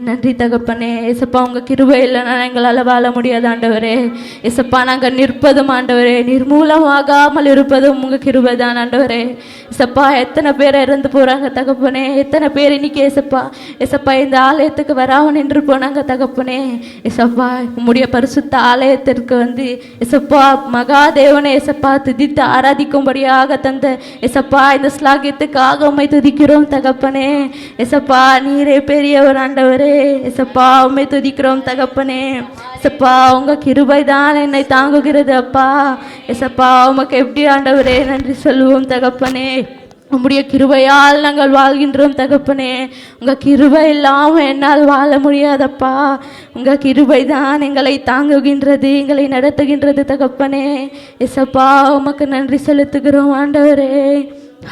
நன்றி தகப்பனே. ஏசப்பா உங்க கிருபை இல்லைன்னா எங்களால் வாழ முடியாது ஆண்டவரே. ஏசப்பா நாங்கள் நிற்பதும் ஆண்டவரே, நிர்மூலமாகாமல் இருப்பதும் உங்க கிருபை தான் ஆண்டவரே. ஏசப்பா எத்தனை பேர் இறந்து போறாங்க தகப்பனே, எத்தனை பேர் இன்னைக்கு ஏசப்பா இந்த ஆலயத்துக்கு வராமல் நின்று போனாங்க தகப்பனே. ஏசப்பா உம்முடைய பரிசுத்த ஆலயத்திற்கு வந்து ஏசப்பா மகாதேவனை ஏசப்பா துதித்து ஆராதிக்கும்படியாக தந்த ஏசப்பா இந்த ஸ்லாகியத்துக்காக உம்மை துதிக்கிறோம் தகப்பனே. ஏசப்பா நீரே பெரியவர் ஆண்டவரே. ஏசப்பா உம்மை துதிக்கிறோம் தகப்பனே. ஏசப்பா உங்க கிருபை தான் என்னை தாங்குகிறது அப்பா. ஏசப்பா உமக்கு எப்படி ஆண்டவரே நன்றி சொல்லுவோம் தகப்பனே. உம்முடைய கிருபையால் நாங்கள் வாழ்கின்றோம் தகப்பனே. உங்க கிருபை இல்லாமல் என்னால் வாழ முடியாதப்பா. உங்க கிருபை தான் எங்களை தாங்குகின்றது, எங்களை நடத்துகின்றது தகப்பனே. ஏசப்பா உமக்கு நன்றி செலுத்துகிறோம் ஆண்டவரே.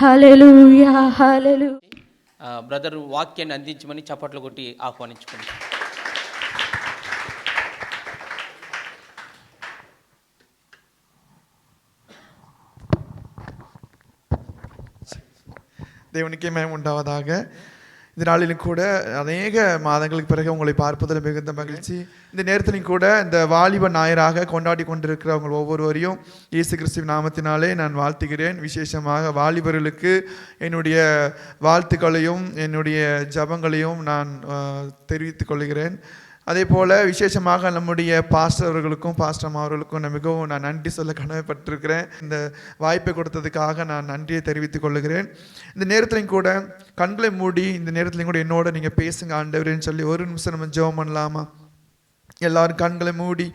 హల్లెలూయా హల్లెలూయా. బ్రదర్ వాక్యాన్ని అందించమని చప్పట్లు కొట్టి ఆహ్వానించుకోండి. தேவனுக்கே மகிமை உண்டாவதாக. இந்த நாளிலும் கூட அநேக மாதங்களுக்கு பிறகு உங்களை பார்ப்பதில் மிகுந்த மகிழ்ச்சி. இந்த நேரத்திலும் கூட இந்த வாலிப ஞாயிறாக கொண்டாடி கொண்டிருக்கிறவங்க ஒவ்வொருவரையும் இயேசு கிறிஸ்துவின் நாமத்தினாலே நான் வாழ்த்துகிறேன். விசேஷமாக வாலிபர்களுக்கு என்னுடைய வாழ்த்துக்களையும் என்னுடைய ஜபங்களையும் நான் தெரிவித்துக் கொள்கிறேன். அதே போல் விசேஷமாக நம்முடைய பாஸ்டர் அவர்களுக்கும் பாஸ்டர் அவர்களுக்கும் நான் மிகவும் நன்றி சொல்ல கடமைப்பட்டிருக்கிறேன். இந்த வாய்ப்பை கொடுத்ததுக்காக நான் நன்றியை தெரிவித்துக் கொள்கிறேன். இந்த நேரத்துலையும் கூட கண்களை மூடி இந்த நேரத்துலையும் கூட என்னோட நீங்கள் பேசுங்க ஆண்டவரேன்னு சொல்லி ஒரு நிமிஷம் நம்ம ஜெபம் பண்ணலாமா? எல்லாரும் கண்களை மூடி,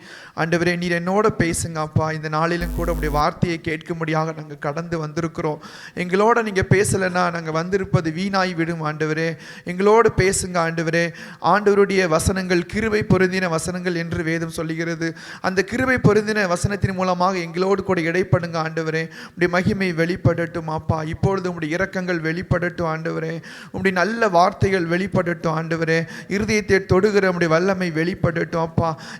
ஆண்டவரே நீர் என்னோட பேசுங்க அப்பா. இந்த நாளிலும் கூட உடைய வார்த்தையை கேட்கும்படியாக நாங்கள் கடந்து வந்திருக்கிறோம். எங்களோட நீங்கள் பேசலைன்னா நாங்கள் வந்திருப்பது வீணாய் விடும் ஆண்டவரே. எங்களோடு பேசுங்க ஆண்டவரே. ஆண்டவருடைய வசனங்கள் கிருபை பொருந்தின வசனங்கள் என்று வேதம் சொல்லுகிறது. அந்த கிருபை பொருந்தின வசனத்தின் மூலமாக எங்களோடு கூட இடைப்படுங்க ஆண்டவரே. உடைய மகிமை வெளிப்படட்டும் அப்பா. இப்பொழுது உடைய இரக்கங்கள் வெளிப்படட்டும் ஆண்டவரே. உடைய நல்ல வார்த்தைகள் வெளிப்படட்டும் ஆண்டவரே. இருதயத்தை தொடுகிற உடைய வல்லமை வெளிப்படட்டும் அப்பா.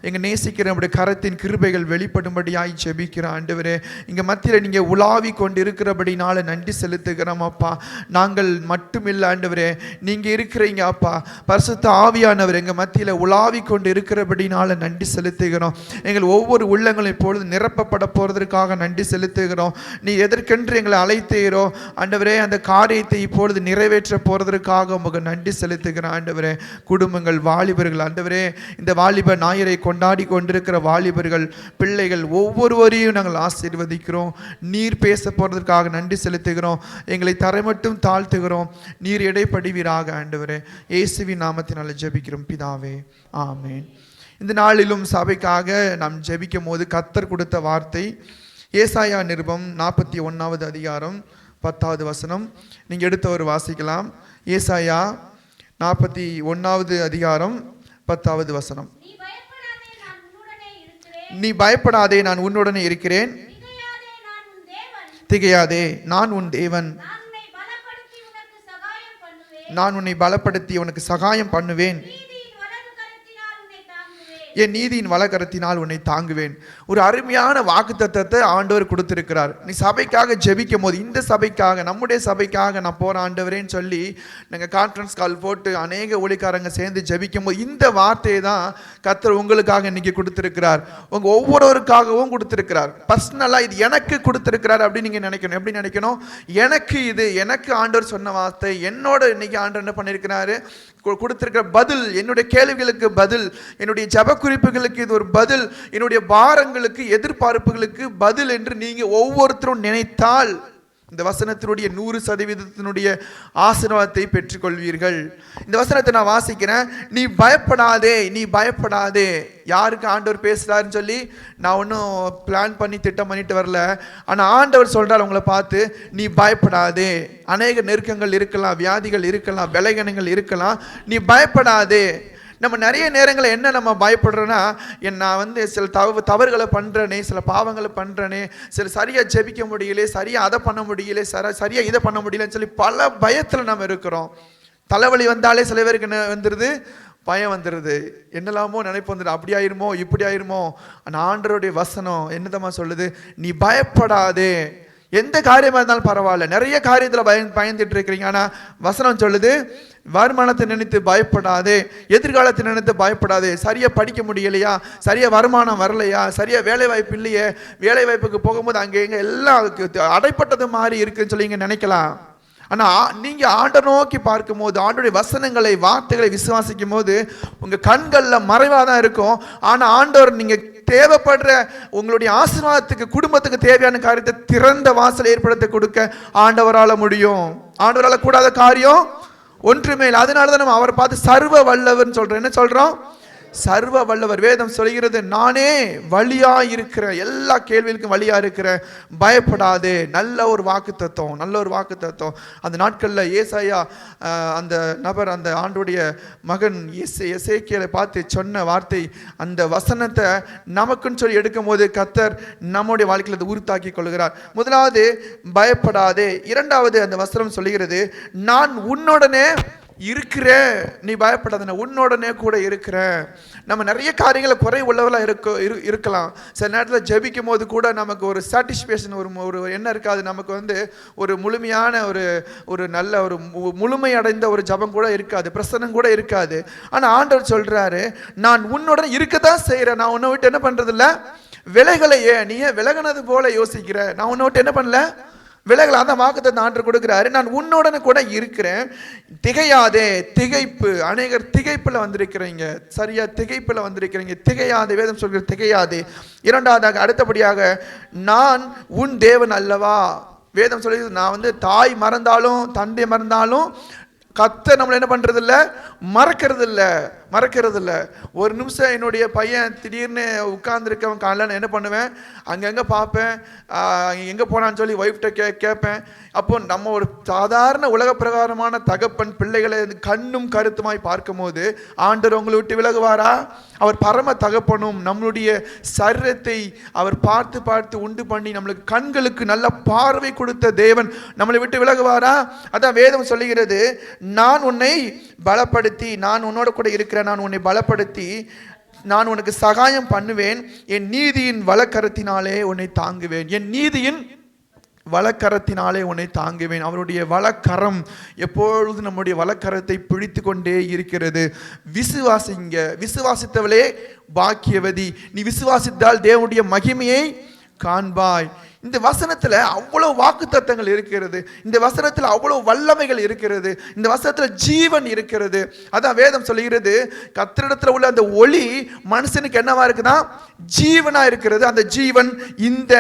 எங்க நேசிக்கிற நம்முடைய கரத்தின் கிருபைகள் வெளிப்படும்படியாய் ஜெபிக்கிற ஆண்டவரே. இங்க மத்தியில நீங்க உலாவி கொண்டு இருக்கிறபடினால நன்றி செலுத்துகிறோம் அப்பா. நாங்கள் மட்டுமில்லை ஆண்டவரே, நீங்க இருக்கிறீங்க அப்பா. பரிசுத்த ஆவியானவர் எங்க மத்தியில உலாவி கொண்டு இருக்கிறபடினால நன்றி செலுத்துகிறோம். எங்கள் ஒவ்வொரு உள்ளங்களும் இப்பொழுது நிரப்பப்பட போறதற்காக நன்றி செலுத்துகிறோம். நீ எதற்கென்று எங்களை அழைத்தீரோ ஆண்டவரே, அந்த காரியத்தை இப்பொழுது நிறைவேற்ற போறதற்காக உங்களுக்கு நன்றி செலுத்துகிறோம் ஆண்டவரே. குடும்பங்கள், வாலிபர்கள் ஆண்டவரே, இந்த வாலிப ஞாயிறை கொண்டாடி கொண்டிருக்கிற வாலிபர்கள், பிள்ளைகள் ஒவ்வொருவரையும் நாங்கள் ஆசீர்வதிக்கிறோம். நீர் பேச போறதற்காக நன்றி செலுத்துகிறோம். எங்களை தரை மட்டும் தாழ்த்துகிறோம். நீர் இடைப்படுவீராக ஆண்டவரே. இயேசுவின் நாமத்தினால ஜெபிக்கிறோம் பிதாவே, ஆமென். இந்த நாளிலும் சபைக்காக நாம் ஜெபிக்கும் போது கர்த்தர் கொடுத்த வார்த்தை ஏசாயா நிருபம் 41வது அதிகாரம் 10வது வசனம். நீங்க எடுத்தவர் வாசிக்கலாம். ஏசாயா 41வது அதிகாரம் 10வது வசனம். நீ பயப்படாதே, நான் உன்னுடனே இருக்கிறேன். திகையாதே, நான் உன் தேவன். நான் உன்னை பலப்படுத்தி உனக்கு சகாயம் பண்ணுவேன். என் நீதியின் வலக்கரத்தினால் உன்னை தாங்குவேன். ஒரு அருமையான வாக்குத்தத்தத்தை ஆண்டவர் கொடுத்திருக்கிறார். நீ சபைக்காக ஜெபிக்கும் போது, இந்த சபைக்காக, நம்முடைய சபைக்காக நான் போற ஆண்டவரேன்னு சொல்லி நாங்கள் கான்ஃபரன்ஸ் கால் போட்டு அநேக ஊழியக்காரங்க சேர்ந்து ஜெபிக்கும் போது இந்த வார்த்தையை தான் கர்த்தர் உங்களுக்காக இன்னைக்கு கொடுத்திருக்கிறார். உங்க ஒவ்வொருவருக்காகவும் கொடுத்திருக்கிறார். பர்சனலா இது எனக்கு கொடுத்திருக்கிறார் அப்படின்னு நீங்க நினைக்கணும். எப்படி நினைக்கணும்? எனக்கு இது எனக்கு ஆண்டவர் சொன்ன வார்த்தை, என்னோட இன்னைக்கு ஆண்டவர் என்ன பண்ணியிருக்கிறாரு, கொடுத்திருக்கிற பதில், என்னுடைய கேள்விகளுக்கு பதில், என்னுடைய ஜப குறிப்புகளுக்கு இது ஒரு பதில், என்னுடைய பாரங்களுக்கு எதிர்பார்ப்புகளுக்கு பதில் என்று நீங்க ஒவ்வொருத்தரும் நினைத்தால் இந்த வசனத்தினுடைய 100% ஆசீர்வாதத்தை பெற்றுக்கொள்வீர்கள். இந்த வசனத்தை நான் வாசிக்கிறேன். நீ பயப்படாதே, நீ பயப்படாதே. யாருக்கு ஆண்டவர் பேசுறாருன்னு சொல்லி நான் ஒன்றும் பிளான் பண்ணி திட்டம் பண்ணிட்டு வரல. ஆனால் ஆண்டவர் சொல்றார் உங்களை பார்த்து, நீ பயப்படாதே. அநேக நெருக்கங்கள் இருக்கலாம், வியாதிகள் இருக்கலாம், பலவீனங்கள் இருக்கலாம், நீ பயப்படாதே. நம்ம நிறைய நேரங்களில் என்ன நம்ம பயப்படுறோன்னா, நான் சில தவறுகளை பண்ணுறேனே, சில பாவங்களை பண்ணுறேனே, சில சரியாக ஜெபிக்க முடியல, சரியாக அதை பண்ண முடியல, சரியாக இதை பண்ண முடியலன்னு சொல்லி பல பயத்தில் நம்ம இருக்கிறோம். தலைவலி வந்தாலே சில பேருக்கு என்ன வந்துடுது, பயம் வந்துடுது. என்னெல்லாமோ நினைப்பு வந்துடுது, அப்படி ஆயிருமோ இப்படி ஆயிருமோ. ஆனால் ஆண்டவருடைய வசனம் என்னதமா சொல்லுது, நீ பயப்படாதே. எந்த காரியமா இருந்தாலும் பரவாயில்ல. நிறைய காரியத்துல பயந்துட்டு இருக்கிறீங்க. ஆனா வசனம் சொல்லுது, வருமானத்தை நினைத்து பயப்படாதே, எதிர்காலத்தை நினைத்து பயப்படாதே. சரியா படிக்க முடியலையா, சரியா வருமானம் வரலையா, சரியா வேலை வாய்ப்பு இல்லையே, வேலை வாய்ப்புக்கு போகும்போது அங்கே எங்க எல்லாம் அடைப்பட்டது மாதிரி இருக்குன்னு சொல்லி இங்க நினைக்கலாம். ஆனா நீங்க ஆண்டை நோக்கி பார்க்கும் போது, ஆண்டுடைய வசனங்களை வார்த்தைகளை விசுவாசிக்கும் போது உங்க கண்கள்ல மறைவாதான் இருக்கும். ஆனா ஆண்டவர் நீங்க தேவைப்படுற உங்களுடைய ஆசீர்வாதத்துக்கு, குடும்பத்துக்கு தேவையான காரியத்தை திறந்த வாசல் ஏற்படுத்த கொடுக்க ஆண்டவரால முடியும். ஆண்டவரால கூடாத காரியம் ஒன்றுமே இல்லை. அதனாலதான் நம்ம அவரை பார்த்து சர்வ வல்லவர்னு சொல்றோம். என்ன சொல்றோம்? சர்வ வல்லவர். வேதம் சொல்கிறது, நானே வழியா இருக்கிற, எல்லா கேள்விகளுக்கும் வழியா இருக்கிற, பயப்படாதே. நல்ல ஒரு வாக்கு தத்துவம், நல்ல ஒரு வாக்கு தத்துவம். அந்த நாட்கள்ல ஏசாயா அந்த நபர், அந்த ஆண்டுடைய மகன் எசேக்கியேலை பார்த்து சொன்ன வார்த்தை, அந்த வசனத்தை நமக்குன்னு சொல்லி எடுக்கும் போது கர்த்தர் நம்முடைய வாழ்க்கையில் அதை உறுத்தாக்கி கொள்கிறார். முதலாவது பயப்படாதே. இரண்டாவது அந்த வசனம் சொல்லுகிறது, நான் உன்னுடனே இருக்கிறேன், நீ பயப்படாத, நான் உன்னோடனே கூட இருக்கிறேன். நம்ம நிறைய காரியங்களை குறை உள்ளவர்களா இருக்கலாம். சில நேரத்தில் ஜெபிக்கும் போது கூட நமக்கு ஒரு சாட்டிஸ்ஃபேக்ஷன், ஒரு என்ன இருக்காது, நமக்கு ஒரு முழுமையான ஒரு நல்ல ஒரு முழுமை அடைந்த ஒரு ஜபம் கூட இருக்காது, பிரசன்னம் கூட இருக்காது. ஆனால் ஆண்டவர் சொல்றாரு, நான் உன்னுடன் இருக்கத்தான் செய்கிறேன், நான் உன்னை விட்டு என்ன பண்றது இல்லை, விலகலையே. நீ ஏன் விலகினது போல யோசிக்கிற, நான் உன்னை விட்டு என்ன பண்ணல, விலகல. அந்த வாக்குத்தத்தத்தை ஆண்டவர் கொடுக்கிறாரு, நான் உன்னோடனே கூட இருக்கிறேன், திகையாதே. திகைப்பு, அநேகர் திகைப்புல வந்திருக்கிறீங்க, சரியா திகைப்புல வந்திருக்கிறீங்க. திகையாதே, வேதம் சொல்கிற திகையாதே. இரண்டாவதாக, அடுத்தபடியாக, நான் உன் தேவன் அல்லவா. வேதம் சொல்லுது, நான் தாய் மறந்தாலும் தந்தை மறந்தாலும் கர்த்தர் நம்மளை என்ன பண்றது இல்லை, மறக்கிறது இல்லை. ஒரு நிமிஷம் என்னுடைய பையன் திடீர்னு உட்கார்ந்துருக்கவன் காலையில் நான் என்ன பண்ணுவேன், அங்கங்கே பார்ப்பேன், எங்கே போனான்னு சொல்லி ஒய்ஃப்கிட்ட கேட்பேன். அப்போ நம்ம ஒரு சாதாரண உலக பிரகாரமான தகப்பன் பிள்ளைகளை கண்ணும் கருத்துமாய் பார்க்கும் போது ஆண்டவர் உங்களை விட்டு விலகுவாரா? அவர் பரம தகப்பனும் நம்மளுடைய சரீரத்தை அவர் பார்த்து பார்த்து உண்டு பண்ணி நம்மளுக்கு கண்களுக்கு நல்ல பார்வை கொடுத்த தேவன் நம்மளை விட்டு விலகுவாரா? அதான் வேதம் சொல்லுகிறது, நான் உன்னை பலப்படுத்தி, நான் உன்னோட கூட இருக்கிறேன், நான் உன்னை பலப்படுத்தி நான் உனக்கு சகாயம் பண்ணுவேன், என் நீதியின் வலக்கரத்தினாலே உன்னை தாங்குவேன், என் நீதியின் வலக்கரத்தினாலே உன்னை தாங்குவேன். அவருடைய வலக்கரம் எப்பொழுது நம்முடைய வலக்கரத்தை பிடித்து கொண்டே இருக்கிறது. விசுவாசிங்க, விசுவாசித்தவளே பாக்கியவதி, நீ விசுவாசித்தால் தேவனுடைய மகிமையை காண்பாய். இந்த வசனத்துல அவ்வளவு வாக்குத்தத்தங்கள் இருக்கிறது, இந்த வசனத்துல அவ்வளவு வல்லமைகள் இருக்கிறது, இந்த வசனத்துல ஜீவன் இருக்கிறது. அதான் வேதம் சொல்லுகிறது, கர்த்தரிடத்துல உள்ள அந்த ஒளி மனுஷனுக்கு என்னவா இருக்குதா, ஜீவனா இருக்கிறது. அந்த ஜீவன் இந்த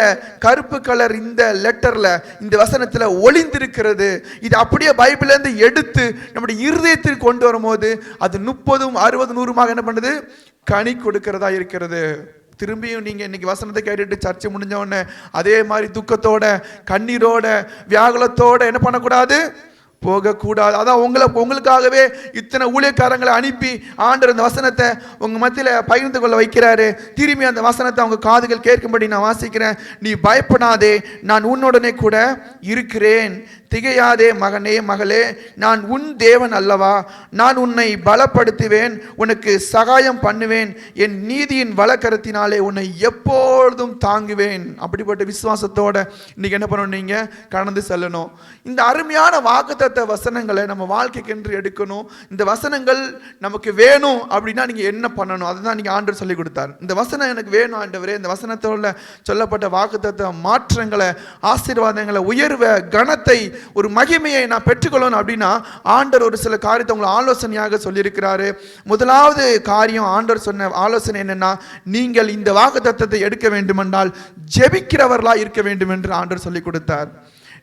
கருப்பு கலர் இந்த லெட்டர்ல, இந்த வசனத்துல ஒளிந்திருக்கிறது. இது அப்படியே பைபிள்ல இருந்து எடுத்து நம்முடைய இருதயத்தில் கொண்டு வரும்போது அது 30, 60, 100 என்ன பண்ணுது, கனி கொடுக்கிறதா இருக்கிறது. திரும்பியும் நீங்க இன்னைக்கு வசனத்தை கேட்டுட்டு சர்ச்சை முடிஞ்ச உடனே அதே மாதிரி துக்கத்தோட, கண்ணீரோட, வியாகுலத்தோட என்ன பண்ணக்கூடாது, போகக்கூடாது. அதான் உங்களுக்காகவே இத்தனை ஊழியக்காரங்களை அனுப்பி ஆண்டவர் இந்த வசனத்தை உங்க மத்தியில பகிர்ந்து கொள்ள வைக்கிறாரு. திரும்பி அந்த வசனத்தை அவங்க காதுகள் கேட்கும்படி நான் வாசிக்கிறேன். நீ பயப்படாதே, நான் உன்னுடனே கூட இருக்கிறேன், திகையாதே மகனே மகளே, நான் உன் தேவன் அல்லவா, நான் உன்னை பலப்படுத்துவேன், உனக்கு சகாயம் பண்ணுவேன், என் நீதியின் வலக்கரத்தினாலே உன்னை எப்பொழுதும் தாங்குவேன். அப்படிப்பட்ட விசுவாசத்தோட இன்னைக்கு என்ன பண்ணணும், நீங்க கடந்து செல்லணும். இந்த அருமையான வாக்குத்தத்த வசனங்களை நம்ம வாழ்க்கைக்கென்று எடுக்கணும். இந்த வசனங்கள் நமக்கு வேணும் அப்படின்னா நீங்க என்ன பண்ணணும், அதுதான் நீங்க ஆண்டவர் சொல்லி கொடுத்தார். இந்த வசனம் எனக்கு வேணும் ஆண்டவரே, இந்த வசனத்தோட சொல்லப்பட்ட வாக்குத்தத்த மாற்றங்களை, ஆசீர்வாதங்களை, உயர்வை, கனத்தை, ஒரு மகிமையை நான் பெற்றுக்கொள்ளணும் அப்படின்னா ஆண்டவர் ஒரு சில காரியத்தை உங்களை ஆலோசனையாக சொல்லியிருக்கிறாரு. முதலாவது காரியம் ஆண்டவர் சொன்ன ஆலோசனை என்னன்னா, நீங்கள் இந்த வாக்குத்தத்தத்தை எடுக்க வேண்டுமென்றால் ஜெபிக்கிறவர்களா இருக்க வேண்டும் என்று ஆண்டவர் சொல்லி கொடுத்தார்.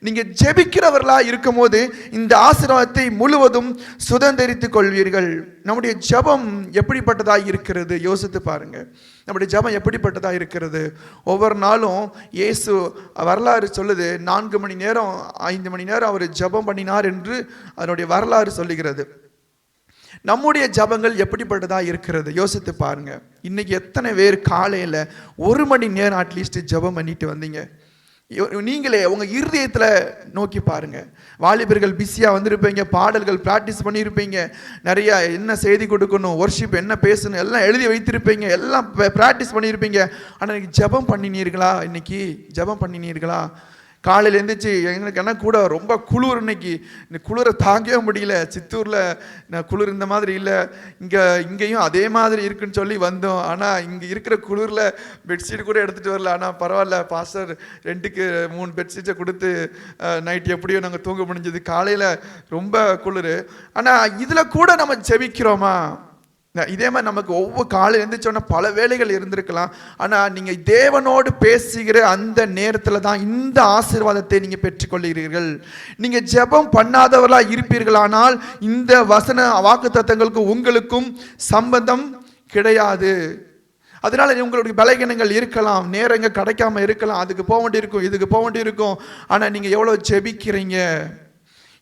நீங்க ஜெபிக்கிறவர்களா இருக்கும் போது இந்த ஆசீர்வாதத்தை முழுவதும் சுதந்திரித்துக் கொள்வீர்கள். நம்முடைய ஜெபம் எப்படிப்பட்டதா இருக்கிறது யோசித்து பாருங்க. நம்முடைய ஜெபம் எப்படிப்பட்டதா இருக்கிறது? ஒவ்வொரு நாளும் இயேசு வரலாறு சொல்லுது, 4 மணி நேரம் 5 மணி நேரம் அவர் ஜெபம் பண்ணினார் என்று அதனுடைய வரலாறு சொல்லுகிறது. நம்முடைய ஜபங்கள் எப்படிப்பட்டதா இருக்கிறது யோசித்து பாருங்க. இன்னைக்கு எத்தனை பேர் காலையில 1 மணி நேரம் அட்லீஸ்ட் ஜபம் பண்ணிட்டு வந்தீங்க? நீங்களே உங்க இருதயத்துல நோக்கி பாருங்க. வாலிபர்கள் பிஸியா வந்திருப்பீங்க, பாடல்கள் பிராக்டிஸ் பண்ணியிருப்பீங்க, நிறைய என்ன செய்தி கொடுக்கணும், வொர்ஷிப் என்ன பேசணும் எல்லாம் எழுதி வைத்திருப்பீங்க, எல்லாம் பிராக்டிஸ் பண்ணியிருப்பீங்க. ஆனா இன்னைக்கு ஜபம் பண்ணினீர்களா? இன்னைக்கு ஜபம் பண்ணினீர்களா? காலையில் எழுந்திரிச்சு எங்களுக்கு என்ன கூட ரொம்ப குளிர் இன்னைக்கு, இந்த குளிரை தாங்கவே முடியல. சித்தூரில் நான் குளிர் இந்த மாதிரி இல்லை, இங்கேயும் அதே மாதிரி இருக்குன்னு சொல்லி வந்தோம். ஆனால் இங்கே இருக்கிற குளிரில் பெட்ஷீட் கூட எடுத்துகிட்டு வரல. ஆனால் பரவாயில்ல, பாஸ்டர் 2-3 பெட்ஷீட்டை கொடுத்து நைட் எப்படியோ நாங்கள் தூங்க முடிஞ்சது. காலையில் ரொம்ப குளிர். ஆனால் இதில் கூட நம்ம ஜெபிக்கிறோமா? இதே மாதிரி நமக்கு ஒவ்வொரு காலையில் எழுந்திரிச்சோன்னா பல வேலைகள் இருந்திருக்கலாம். ஆனால் நீங்கள் தேவனோடு பேசுகிற அந்த நேரத்தில் தான் இந்த ஆசீர்வாதத்தை நீங்கள் பெற்றுக்கொள்கிறீர்கள். நீங்கள் ஜெபம் பண்ணாதவர்களாக இருப்பீர்களானால் இந்த வசன வாக்குத்தத்தங்களுக்கு உங்களுக்கும் சம்பந்தம் கிடையாது. அதனால உங்களுடைய பலகீனங்கள் இருக்கலாம், நேரங்கள் கிடைக்காம இருக்கலாம், அதுக்கு போக வேண்டியிருக்கும், இதுக்கு போக வேண்டியிருக்கும். ஆனால் நீங்கள் எவ்வளோ ஜெபிக்கிறீங்க?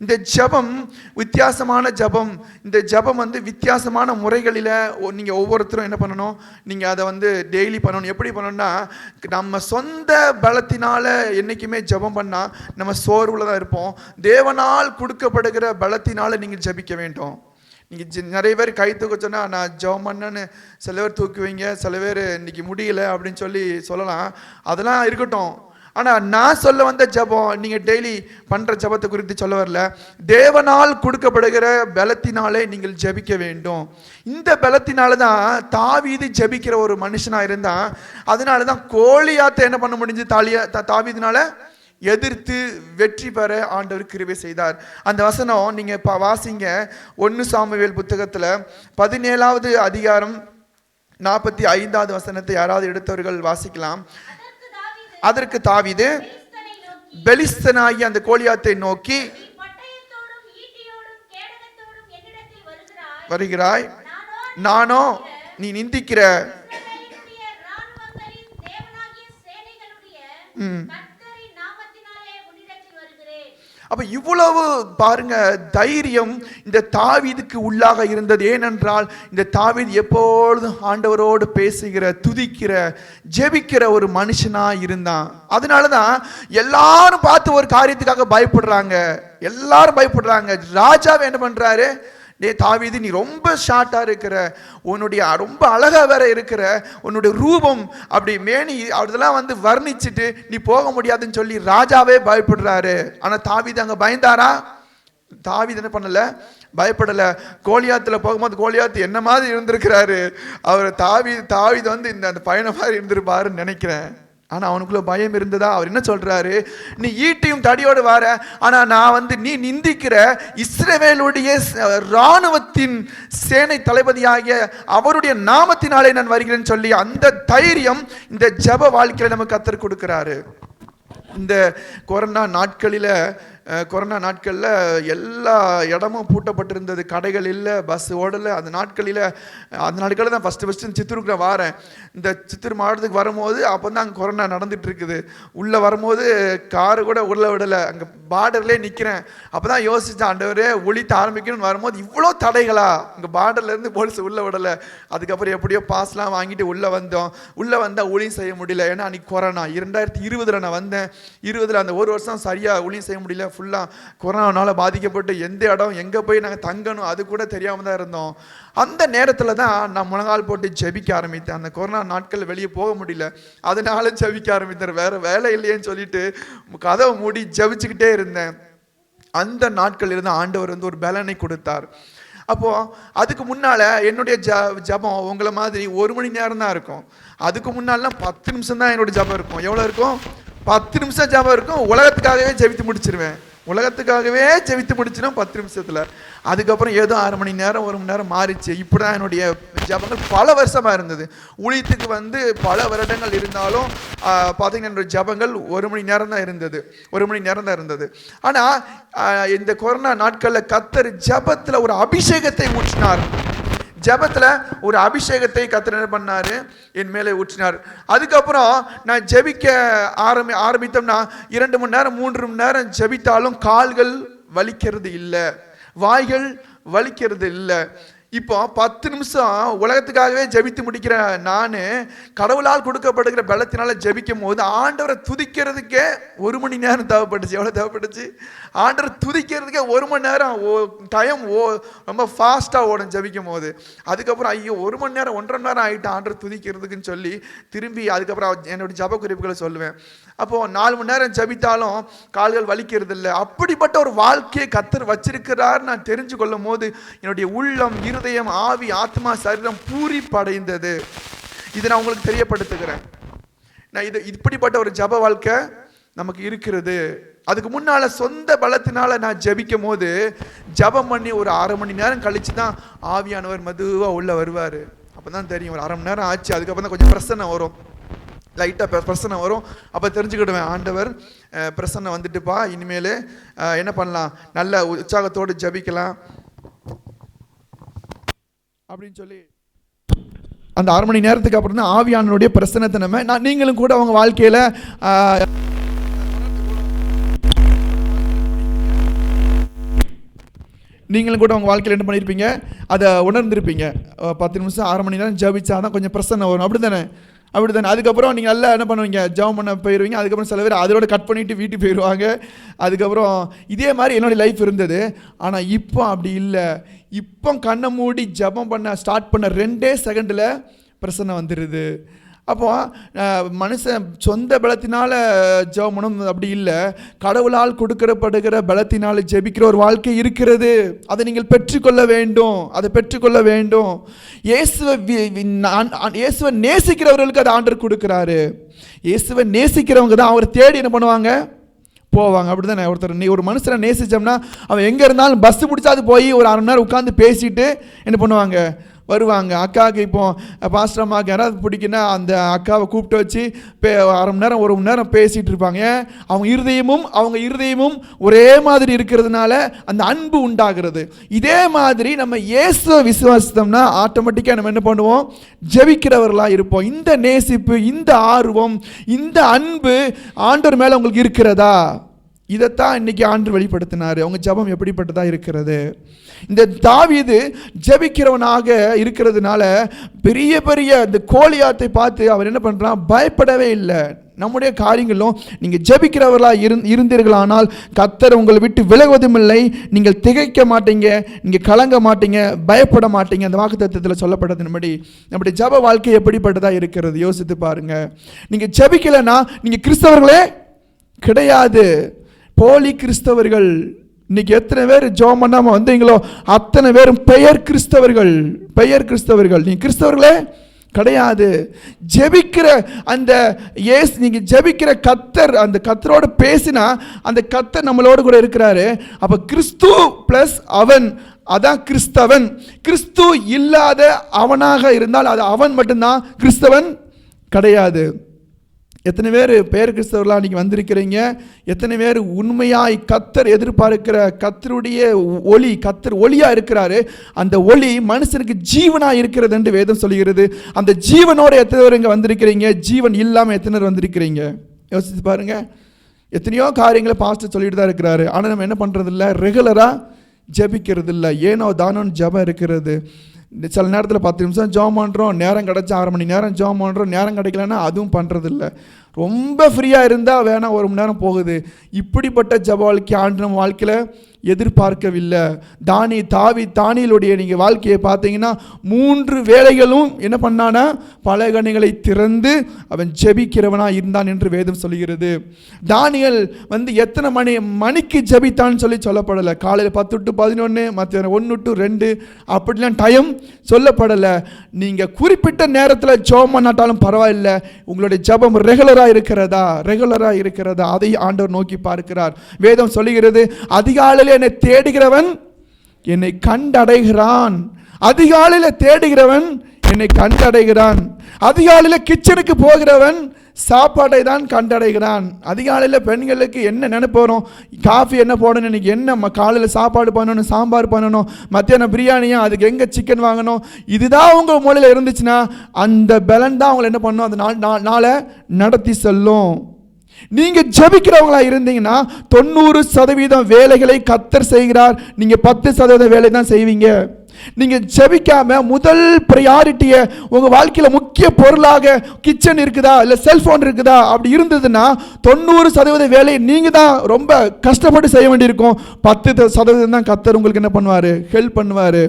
இந்த ஜெபம் வித்தியாசமான ஜெபம். இந்த ஜெபம் வித்தியாசமான முறைகளில் நீங்கள் ஒவ்வொருத்தரும் என்ன பண்ணணும், நீங்கள் அதை டெய்லி பண்ணணும். எப்படி பண்ணணும்னா, நம்ம சொந்த பலத்தினால என்றைக்குமே ஜெபம் பண்ணால் நம்ம சோர்வில் தான் இருப்போம். தேவனால் கொடுக்கப்படுகிற பலத்தினால நீங்கள் ஜெபிக்க வேண்டும். நீங்கள் நிறைய பேர் கை தூக்க சொன்னால் நான் ஜெபம் பண்ணேன்னு சில பேர் தூக்குவீங்க, சில பேர் இன்னைக்கு முடியல அப்படின்னு சொல்லலாம். அதெல்லாம் இருக்கட்டும். ஆனால் நான் சொல்ல வந்த ஜெபம், நீங்கள் டெய்லி பண்ணுற ஜெபத்தை குறித்து சொல்ல வரல. தேவனால் கொடுக்கப்படுகிற பலத்தினாலே நீங்கள் ஜெபிக்க வேண்டும். இந்த பலத்தினால தான் தாவீது ஜெபிக்கிற ஒரு மனுஷனாக இருந்தான். அதனால தான் கோலியாத்தை என்ன பண்ண முடிஞ்சு, தாவீதினால எதிர்த்து வெற்றி பெற ஆண்டவர் கிருபை செய்தார். அந்த வசனம் நீங்க வாசிங்க, 1 சாமுவேல் புத்தகத்துல 17வது அதிகாரம் 45வது வசனத்தை யாராவது எடுத்தவர்கள் வாசிக்கலாம். அதற்கு தாவீது பெலிஸ்தனாகிய அந்த கோலியாத்தை நோக்கி, வருகிறாய், நானோ நீ நிந்திக்கிற அப்ப இவ்வளவு பாருங்க தைரியம் இந்த தாவீதுக்கு உள்ளாக இருந்தது. ஏனென்றால் இந்த தாவீது எப்பொழுதும் ஆண்டவரோடு பேசுகிற, துதிக்கிற, ஜெபிக்கிற ஒரு மனுஷனா இருந்தான். அதனாலதான் எல்லாரும் பார்த்து ஒரு காரியத்துக்காக பயப்படுறாங்க. எல்லாரும் பயப்படுறாங்க. ராஜாவை என்ன பண்றாரு, தாவீது நீ ரொம்ப ஷார்ட்டா இருக்கிற, உன்னுடைய ரொம்ப அழகா வேற இருக்கிற, உன்னுடைய ரூபம் அப்படி மேனி அதெல்லாம் வர்ணிச்சுட்டு நீ போக முடியாதுன்னு சொல்லி ராஜாவே பயப்படுறாரு. ஆனா தாவீது அங்க பயந்தாரா? தாவீது என்ன பண்ணல, பயப்படல. கோலியாத்துல போகும்போது கோலியாத்து என்ன மாதிரி இருந்திருக்கிறாரு, அவர் தாவீது இந்த அந்த பயணம் மாதிரி இருந்திருப்பாருன்னு நினைக்கிறேன். ஆனா அவனுக்குள்ள பயம் இருந்ததா? அவர் என்ன சொல்றாரு, நீ ஈட்டியும் தடியோடு வர, ஆனா நான் நீ நிந்திக்கிற இஸ்ரவேலுடைய இராணுவத்தின் சேனை தளபதியாகிய அவருடைய நாமத்தினாலே நான் வருகிறேன்னு சொல்லி அந்த தைரியம் இந்த ஜெப வாழ்க்கையில நமக்கு கர்த்தர் கொடுக்கிறாரு. இந்த கொரோனா நாட்களில் எல்லா இடமும் பூட்டப்பட்டிருந்தது. கடைகள் இல்லை, பஸ் ஓடலை. அந்த நாட்களில் தான் ஃபஸ்ட்டு சித்தூருக்கு நான் வரேன். இந்த சித்தூர் மாவட்டத்துக்கு வரும்போது அப்போ தான் அங்கே கொரோனா நடந்துட்டு இருக்குது. உள்ளே வரும்போது காரு கூட உள்ள விடலை, அங்கே பார்டர்லேயே நிற்கிறேன். அப்போ தான் யோசிச்சேன், ஆண்டவரே ஒழித்து ஆரம்பிக்கணும்னு வரும்போது இவ்வளோ தடைகளா, அங்கே பார்டர்லேருந்து போலீஸ் உள்ளே விடலை. அதுக்கப்புறம் எப்படியோ பாஸ்லாம் வாங்கிட்டு உள்ளே வந்தால் ஒளியும் செய்ய முடியல. ஏன்னா அன்றைக்கி கொரோனா 2020 நான் வந்தேன். 20 அந்த ஒரு வருஷம் சரியாக ஒளியும் செய்ய முடியல. ஃபுல்லாக கொரோனாவால் பாதிக்கப்பட்டு எந்த இடம் எங்கே போய் நாங்கள் தங்கணும் அது கூட தெரியாமல் தான் இருந்தோம். அந்த நேரத்தில் தான் நான் முழங்கால் போட்டு ஜெபிக்க ஆரம்பித்தேன். அந்த கொரோனா நாட்கள் வெளியே போக முடியல, அதனால ஜெபிக்க ஆரம்பித்தேன். வேறு வேலை இல்லையேன்னு சொல்லிட்டு கதவை மூடி ஜெபிச்சுக்கிட்டே இருந்தேன். அந்த நாட்கள் இருந்து ஆண்டவர் ஒரு பலனை கொடுத்தார். அப்போது அதுக்கு முன்னால் என்னுடைய ஜபம் உங்களை மாதிரி 1 மணி நேரம் தான் இருக்கும். அதுக்கு முன்னாலாம் 10 நிமிஷம் தான் என்னோட ஜபம் இருக்கும். எவ்வளோ இருக்கும்? 10 நிமிஷம் ஜபம் இருக்கும். உலகத்துக்காகவே ஜெபித்து முடிச்சிருவேன். 10 நிமிஷத்தில். அதுக்கப்புறம் ஏதோ 1/2 மணி நேரம் 1 மணி நேரம் மாறிச்சு. இப்படி தான் என்னுடைய ஜபங்கள் பல வருஷமாக இருந்தது. ஊழியத்துக்கு பல வருடங்கள் இருந்தாலும் பார்த்தீங்கன்னா என்னுடைய ஜபங்கள் 1 மணி நேரம் தான் இருந்தது. ஆனால் இந்த கொரோனா நாட்களில் கர்த்தர் ஜபத்தில் ஒரு அபிஷேகத்தை ஊற்றினார். ஜபத்தில் ஒரு அபிஷேகத்தை கர்த்தர் என்ன பண்ணாரு, என் மேலே ஊற்றினார். அதுக்கப்புறம் நான் ஜெபிக்க ஆரம்பித்தோம்னா 2 மணி நேரம் 3 மணி நேரம் ஜெபித்தாலும் கால்கள் வலிக்கிறது இல்லை, வாய்கள் வலிக்கிறது இல்லை. இப்போ 10 நிமிஷம் உலகத்துக்காகவே ஜெபித்து முடிக்கிற நான் கடவுளால் கொடுக்கப்படுகிற பலத்தினால ஜெபிக்கும் போது ஆண்டவரை துதிக்கிறதுக்கே 1 மணி நேரம் தேவைப்பட்டுச்சு. எவ்வளோ தேவைப்பட்டுச்சு? ஆண்டவரை துதிக்கிறதுக்கே 1 மணி நேரம் டைம் ரொம்ப ஃபாஸ்ட்டாக ஓடும் ஜெபிக்கும் போது. அதுக்கப்புறம் ஐயோ 1 மணி நேரம் 1.5 மணி நேரம் ஆகிட்டு ஆண்டரை துதிக்கிறதுக்குன்னு சொல்லி திரும்பி அதுக்கப்புறம் என்னுடைய ஜப குறிப்புகளை சொல்லுவேன். அப்போது 4 மணி நேரம் ஜபித்தாலும் கால்கள் வலிக்கிறது இல்லை. அப்படிப்பட்ட ஒரு வாழ்க்கையை கர்த்தர் வச்சிருக்கிறார் நான் தெரிஞ்சு கொள்ளும் போது என்னுடைய உள்ளம், இருதயம், ஆவி, ஆத்மா, சரீரம் பூரிப்படைந்தது. இதை நான் உங்களுக்கு தெரியப்படுத்துகிறேன். நான் இப்படிப்பட்ட ஒரு ஜப வாழ்க்கை நமக்கு இருக்கிறது. அதுக்கு முன்னால சொந்த பலத்தினால நான் ஜபிக்கும் போது ஜபம் பண்ணி ஒரு 1/2 மணி நேரம் கழிச்சு தான் ஆவியானவர் மெதுவாக உள்ள வருவார். அப்போ தான் தெரியும் ஒரு 1/2 மணி நேரம் ஆச்சு. அதுக்கப்புறம் தான் கொஞ்சம் பிரச்சனை வரும், லைட்டாக பிரச்சனை வரும். அப்போ தெரிஞ்சுக்கிடுவேன் ஆண்டவர் பிரச்சனை வந்துட்டுப்பா, இனிமேல் என்ன பண்ணலாம், நல்ல உற்சாகத்தோடு ஜபிக்கலாம் அப்படின்னு சொல்லி அந்த 1/2 மணி நேரத்துக்கு அப்புறம் தான் ஆவியானவருடைய பிரசன்னத்தை நம்ம நீங்களும் கூட அவங்க வாழ்க்கையில் நீங்களும் கூட உங்கள் வாழ்க்கையில் என்ன பண்ணியிருப்பீங்க, அதை உணர்ந்திருப்பீங்க. 10 நிமிஷம் 1/2 மணி நேரம் ஜபிச்சா தான் கொஞ்சம் பிரச்சனை வரும். அப்படி தானே? அதுக்கப்புறம் நீங்கள் நல்லா என்ன பண்ணுவீங்க, ஜபம் பண்ண போயிடுவீங்க. அதுக்கப்புறம் சில பேர் அதோட கட் பண்ணிவிட்டு வீட்டுக்கு போயிடுவாங்க. அதுக்கப்புறம் இதே மாதிரி என்னுடைய லைஃப் இருந்தது. ஆனால் இப்போ அப்படி இல்லை. இப்போ கண்ணை மூடி ஜபம் பண்ண ஸ்டார்ட் பண்ண 2 செகண்டில் பிரச்சனை வந்துடுது. அப்போ மனுஷன் சொந்த பலத்தினால ஜெபம் பண்ணணும் அப்படி இல்லை, கடவுளால் கொடுக்கப்படுகிற பலத்தினால ஜெபிக்கிற ஒரு வாழ்க்கை இருக்கிறது. அதை நீங்கள் பெற்றுக்கொள்ள வேண்டும். அதை பெற்றுக்கொள்ள வேண்டும். இயேசுவை நேசிக்கிறவர்களுக்கு அதை ஆண்டவர் கொடுக்குறாரு. இயேசுவை நேசிக்கிறவங்க தான் அவரை தேடி என்ன பண்ணுவாங்க, போவாங்க. அப்படி தானே? ஒரு மனுஷனை நேசித்தோம்னா அவன் எங்கே இருந்தாலும் பஸ்ஸு பிடிச்சாது போய் ஒரு 1/2 மணி நேரம் உட்காந்து பேசிட்டு என்ன பண்ணுவாங்க, வருவாங்க. அக்காவுக்கு இப்போ பாஸ்டர் அம்மாவுக்கு யாராவது பிடிக்குன்னா அந்த அக்காவை கூப்பிட்டு வச்சு 1/2 மணி நேரம் 1 மணி நேரம் பேசிகிட்டு இருப்பாங்க. அவங்க இருதயமும் ஒரே மாதிரி இருக்கிறதுனால அந்த அன்பு உண்டாகிறது. இதே மாதிரி நம்ம இயேசுவை விசுவாசித்தோம்னா ஆட்டோமேட்டிக்காக நம்ம என்ன பண்ணுவோம், ஜெபிக்கிறவர்களாக இருப்போம். இந்த நேசிப்பு, இந்த ஆர்வம், இந்த அன்பு ஆண்டவர் மேலே உங்களுக்கு இருக்கிறதா? இதைத்தான் இன்னைக்கு ஆண்டவர் வெளிப்படுத்தினார். அவங்க ஜெபம் எப்படிப்பட்டதாக இருக்கிறது. இந்த தாவீது ஜெபிக்கிறவனாக இருக்கிறதுனால பெரிய பெரிய இந்த கோலியாத்தை பார்த்து அவர் என்ன பண்ணுறான், பயப்படவே இல்லை. நம்முடைய காரியங்களும் நீங்கள் ஜெபிக்கிறவர்களாக இருந்தீர்களானால் கர்த்தர் உங்களை விட்டு விலகுவதும் இல்லை. நீங்கள் திகைக்க மாட்டீங்க, நீங்கள் கலங்க மாட்டீங்க, பயப்பட மாட்டீங்க. அந்த வாக்குத்தத்தத்தில் சொல்லப்பட்டதின்படி நம்முடைய ஜெப வாழ்க்கை எப்படிப்பட்டதாக இருக்கிறது யோசித்து பாருங்க. நீங்கள் ஜெபிக்கலைன்னா நீங்கள் கிறிஸ்தவர்களே கிடையாது, போலி கிறிஸ்தவர்கள். இன்னைக்கு எத்தனை பேர் ஜெபம் பண்ணாமல் வந்தீங்களோ அத்தனை பேரும் பெயர் கிறிஸ்தவர்கள். நீங்க கிறிஸ்தவர்களே கிடையாது. ஜெபிக்கிற அந்த நீங்க ஜெபிக்கிற கர்த்தர், அந்த கர்த்தரோடு பேசினா அந்த கர்த்தர் நம்மளோடு கூட இருக்கிறாரு. அப்ப கிறிஸ்து பிளஸ் அவன், அதான் கிறிஸ்தவன். கிறிஸ்து இல்லாத அவனாக இருந்தால் அது அவன் மட்டும்தான், கிறிஸ்தவன் கிடையாது. எத்தனை பேர் பெயர் கிறிஸ்தவர்களாக நீங்கள் வந்திருக்கிறீங்க? எத்தனை பேர் உண்மையாய் கர்த்தர் எதிர்பார்க்கிற கர்த்தருடைய ஒளி, கர்த்தர் ஒளியாக இருக்கிறாரு. அந்த ஒளி மனுஷனுக்கு ஜீவனாக இருக்கிறது என்று வேதம் சொல்கிறது. அந்த ஜீவனோட எத்தனை பேர் இங்கே வந்திருக்கிறீங்க? ஜீவன் இல்லாமல் எத்தனை பேர் வந்திருக்கிறீங்க? யோசிச்சு பாருங்க. எத்தனையோ காரியங்களை பாஸ்டர் சொல்லிட்டு தான் இருக்கிறாரு. ஆனால் நம்ம என்ன பண்ணுறதில்ல, ரெகுலராக ஜெபிக்கிறது இல்லை. ஏனோ தானோன்னு ஜெபம் இருக்கிறது. சில நேரத்தில் 10 நிமிஷம் ஜெபம் பண்ணுறோம், நேரம் கிடச்சா 1/2 மணி நேரம் ஜெபம் பண்ணுறோம், நேரம் கிடைக்கலன்னா அதுவும் பண்ணுறதில்ல. ரொம்ப ஃப்ரீயாக இருந்தால் வேணால் 1 மணி நேரம் போகுது. இப்படிப்பட்ட ஜெப வாழ்க்கை ஆண்டு நம்ம வாழ்க்கையில் எதிர்பார்க்கவில்லை. தானியேலுடைய நீங்கள் வாழ்க்கையை பார்த்தீங்கன்னா 3 வேளைகளும் என்ன பண்ணானா, பலகணிகளை திறந்து அவன் ஜெபிக்கிறவனாக இருந்தான் என்று வேதம் சொல்கிறது. தானியேல் எத்தனை மணிக்கு ஜெபித்தான்னு சொல்லப்படலை. காலையில் 10 to 11, மத்தியானம் 1 to 2 அப்படிலாம் டைம் சொல்லப்படலை. நீங்கள் குறிப்பிட்ட நேரத்தில் ஜெபம் பண்ணாட்டாலும் பரவாயில்லை, உங்களுடைய ஜெபம் ரெகுலராக இருக்கிறதா அதை ஆண்டவர் நோக்கி பார்க்கிறார். வேதம் சொல்லுகிறது, அதிகாலையில் என்னை தேடுகிறவன் என்னை கண்டடைகிறான். அதிகாலையில் தேடுகிறவன் என்னை கண்டடைகிறான். அதிகாலையில் கிச்சனுக்கு போகிறவன் சாப்பாடை தான் கண்டடைகிறான். அதிகாலையில் பெண்களுக்கு என்ன நினைப்பு வரும், காஃபி என்ன போடணும், இன்னைக்கு என்ன காலையில் சாப்பாடு பண்ணணும், சாம்பார் பண்ணணும், மத்தியானம் பிரியாணியா, அதுக்கு எங்கே சிக்கன் வாங்கணும், இதுதான் உங்கள் மூலையில் இருந்துச்சுன்னா அந்த பலன் தான் அவங்களை என்ன பண்ணணும், அந்த நாளை நடத்தி செல்லும். நீங்க ஜெபிக்கிறவங்களா இருந்தீங்கன்னா 90% வேலைகளை கர்த்தர் செய்கிறார். நீங்க 10% வேலை தான் செய்வீங்க. நீங்கள் ஜெபிக்காம முதல் ப்ரையாரிட்டியை உங்கள் வாழ்க்கையில் முக்கிய பொருளாக கிச்சன் இருக்குதா இல்லை செல்ஃபோன் இருக்குதா அப்படி இருந்ததுன்னா 90% வேலையை நீங்கள் தான் ரொம்ப கஷ்டப்பட்டு செய்ய வேண்டியிருக்கும். 10% தான் கர்த்தர் உங்களுக்கு என்ன பண்ணுவார், ஹெல்ப் பண்ணுவார்.